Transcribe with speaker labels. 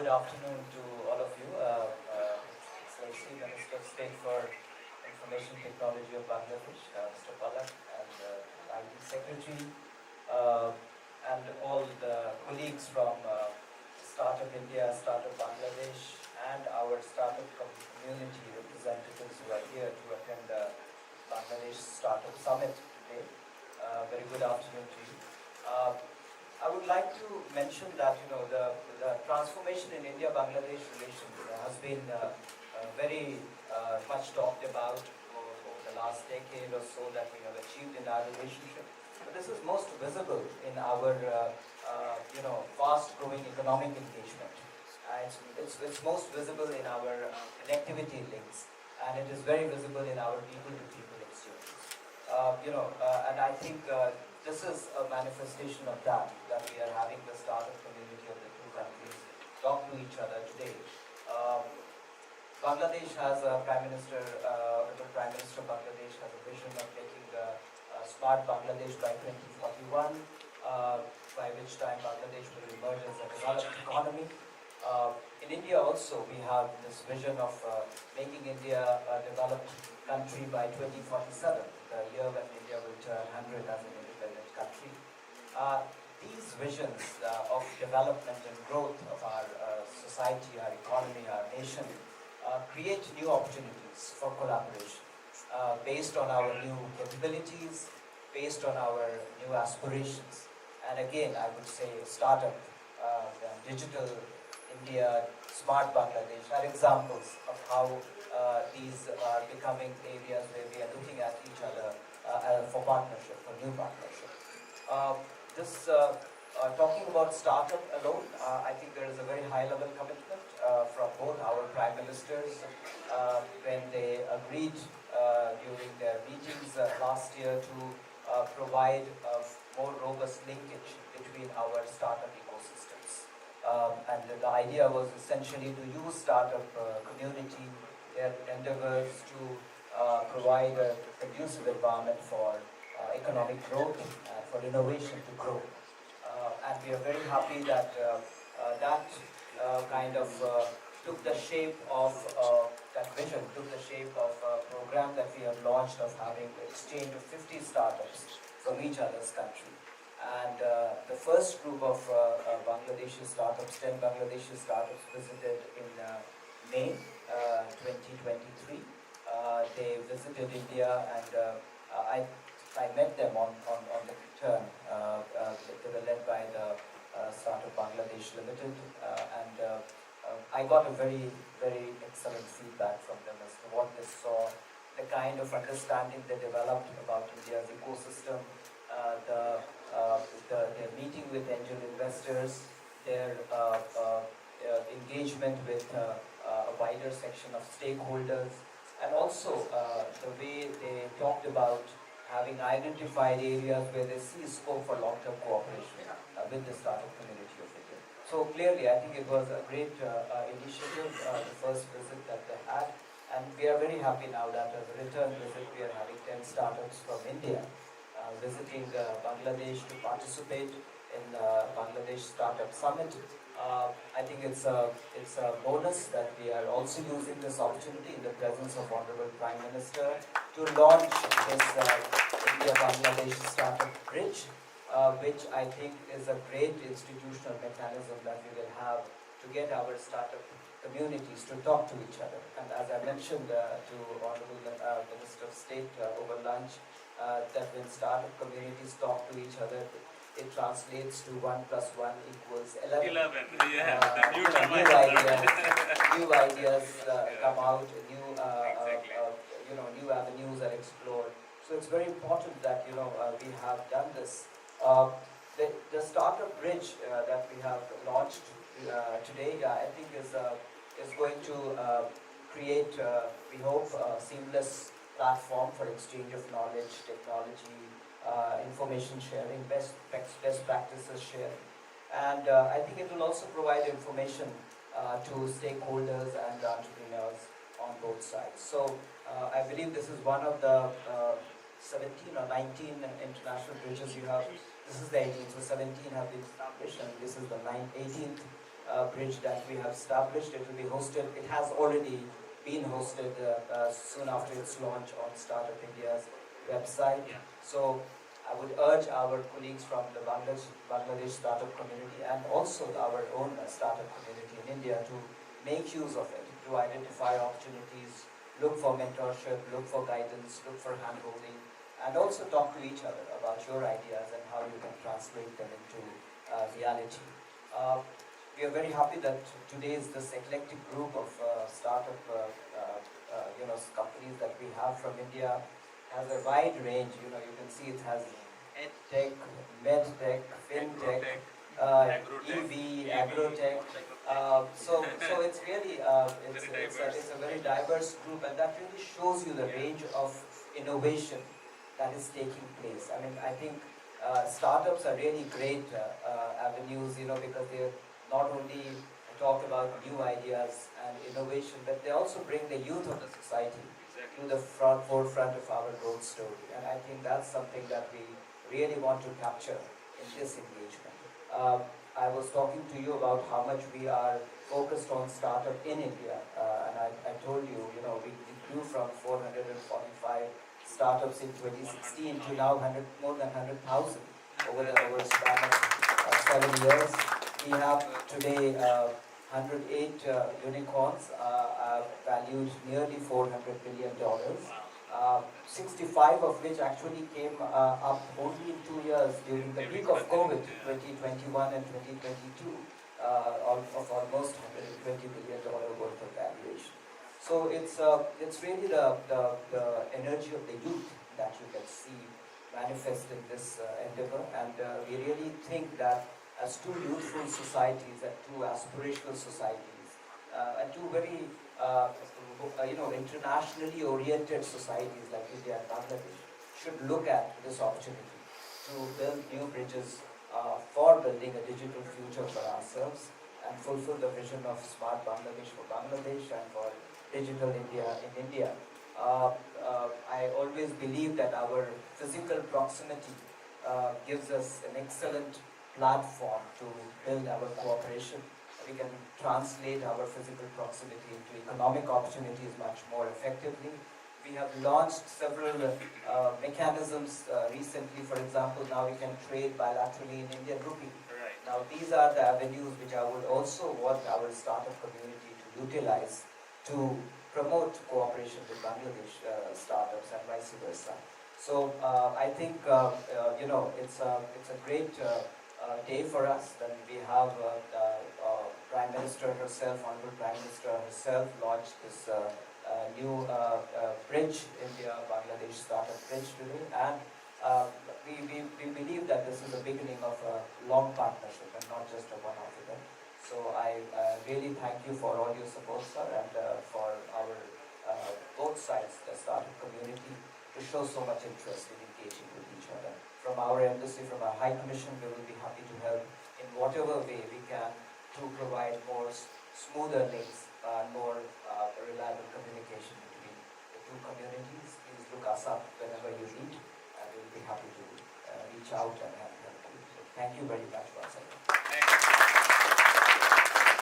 Speaker 1: good afternoon to all of you. Excellency Minister of State for Information Technology of Bangladesh, Mr. Palak, and IT Secretary, and all the colleagues from Startup India, Startup Bangladesh, and our startup community representatives who are here to attend the Bangladesh Startup Summit today. Very good afternoon to you. I would like to mention that the transformation in India-Bangladesh relations has been very much talked about over the last decade or so that we have achieved in our relationship. But this is most visible in our fast-growing economic engagement. It's most visible in our connectivity links, and it is very visible in our people-to-people exchanges. And I think this is a manifestation of that we are having the startup community of the two countries talk to each other today. Bangladesh has a Prime Minister, the Prime Minister of Bangladesh has a vision of making a smart Bangladesh by 2041, by which time Bangladesh will emerge as a developed economy. In India also, we have this vision of making India a developed country by 2047, the year when India will turn 100 as an independent country. These visions of development and growth of our society, our economy, our nation, create new opportunities for collaboration based on our new capabilities, based on our new aspirations. And again, I would say startup, digital India, smart Bangladesh are examples of how these are becoming areas where we are looking at each other for partnership, for new partnership. Talking about startup alone, I think there is a very high-level commitment from both our prime ministers when they agreed during their meetings last year to provide a more robust linkage between our startup ecosystems. And the idea was essentially to use startup community, their endeavors to provide a conducive environment for economic growth and for innovation to grow. And we are very happy that that kind of took the shape of that vision, took the shape of a program that we have launched of having exchange of 50 startups from each other's country. And the first group of Bangladeshi startups, 10 Bangladeshi startups, visited in May 2023. They visited India, and I met them on the return. They were led by the Startup Bangladesh Limited, and I got a very, very excellent feedback from them as to what they saw, the kind of understanding they developed about India's ecosystem, their meeting with angel investors, their engagement with a wider section of stakeholders, and also the way they talked about having identified areas where they see scope for long-term cooperation with the startup community of India. So clearly, I think it was a great initiative, the first visit that they had, and we are very happy now that as a return visit, we are having 10 startups from India visiting Bangladesh to participate in the Bangladesh Startup Summit. I think it's a bonus that we are also using this opportunity in the presence of Honorable Prime Minister to launch this India-Bangladesh Startup Bridge, which I think is a great institutional mechanism that we will have to get our startup communities to talk to each other. And as I mentioned to Honorable Minister of State over lunch, that when startup communities talk to each other, it translates to 1 + 1 = 11.
Speaker 2: Yeah,
Speaker 1: New ideas come out, new avenues are explored. So it's very important that we have done this. The startup bridge that we have launched today, I think is going to create, we hope, a seamless platform for exchange of knowledge, technology, information sharing, best practices sharing. And I think it will also provide information to stakeholders and entrepreneurs on both sides. So I believe this is one of the 17 or 19 international bridges you have. This is the 18th, so 17 have been established, and this is the 18th bridge that we have established. It will be hosted, it has already been hosted soon after its launch on Startup India's website. So I would urge our colleagues from the Bangladesh startup community and also our own startup community in India to make use of it, to identify opportunities, look for mentorship, look for guidance, look for handholding, and also talk to each other about your ideas and how you can translate them into reality. We are very happy that today is this eclectic group of startup companies that we have from India. Has a wide range. You can see it has EdTech, MedTech, FinTech, EV, Agrotech. So it's really it's a very diverse group, and that really shows you the range of innovation that is taking place. I mean, I think startups are really great avenues, because they not only talk about new ideas and innovation, but they also bring the youth of the society to the forefront of our growth story. And I think that's something that we really want to capture in this engagement. I was talking to you about how much we are focused on startup in India, and I told you, we grew from 445 startups in 2016 to now more than 100,000 over the span of 7 years. We have today 108 unicorns valued nearly $400 billion. 65 of which actually came up only in 2 years during the peak of COVID, 2021 and 2022, of almost $120 billion worth of valuation. So it's really the energy of the youth that you can see manifest in this endeavor, and we really think that as two youthful societies and two aspirational societies and two very internationally oriented societies like India and Bangladesh should look at this opportunity to build new bridges for building a digital future for ourselves and fulfill the vision of smart Bangladesh for Bangladesh and for digital India in India. I always believe that our physical proximity gives us an excellent platform to build our cooperation. We can translate our physical proximity into economic opportunities much more effectively. We have launched several mechanisms recently. For example, now we can trade bilaterally in Indian rupee.
Speaker 2: Right.
Speaker 1: Now these are the avenues which I would also want our startup community to utilize to promote cooperation with Bangladesh startups and vice versa. So I think it's a great day for us that we have Prime Minister herself, Honorable Prime Minister herself, launched this new bridge, India-Bangladesh Startup Bridge today, and we believe that this is the beginning of a long partnership and not just a one-off event. So I really thank you for all your support, sir, and for our both sides, the startup community, to show so much interest in engaging with each other. From our embassy, from our High Commission, we will be happy to help in whatever way we can to provide more smoother links and more reliable communication between the two communities. Please look us up whenever you need, and we will be happy to reach out and help you. So thank you very much.